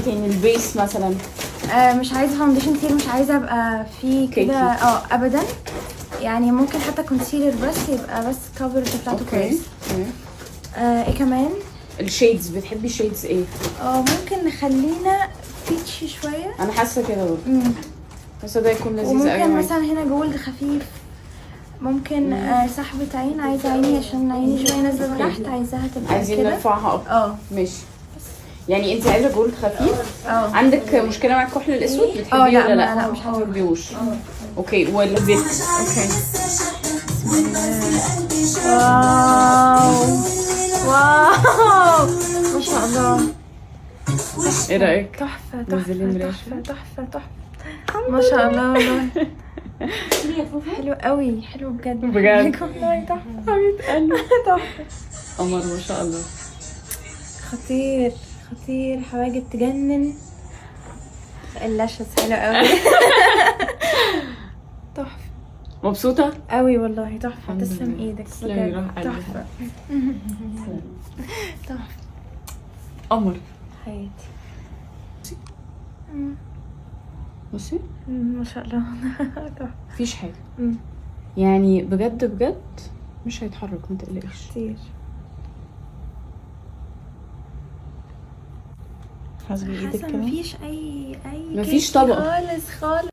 تاني؟ البيس مثلا مش عايزه فاونديشن كتير، مش عايزه ابقى في كده ابدا يعني. ممكن حتى كونسيلر بس يبقى بس كفر بتاعته كويس. ايه كمان؟ الشيدز، بتحبي الشيدز ايه؟ ممكن نخلينا بيتشي شويه. انا حاسه كده برضه، حاسه ده يكون لذيذ قوي. ممكن مثلا هنا جولد خفيف. ممكن سحبة عين، عايزه عيني عشان عيني شويه نازله تحت، عايزاها تبقى كده. عايزين نرفعها اكتر. ماشي. يعني انت عايزه جولد خفيف. عندك مشكله مع الكحل الاسود؟ بتحبيه ولا لا؟ مش بتحبيهوش. اوكي. والبيت اوكي. واو ما شاء الله. ايه رايك؟ تحفه تحفه ما شاء الله والله. حلو قوي، حلو بجد والله. تحفه تحفه قمر ما شاء الله. خطير حواجب تجنن. اللاشز حلو قوي. تحفه. مبسوطه قوي والله. تحفه. تسلم ايدك بجد. تحفه تحفه. قمر حياتي. بصي ما شاء الله. مفيش حاجه يعني بجد مش هيتحرك، ما تقلقيش. كتير. حاسبي ايدك كده. مفيش اي مفيش طبقه خالص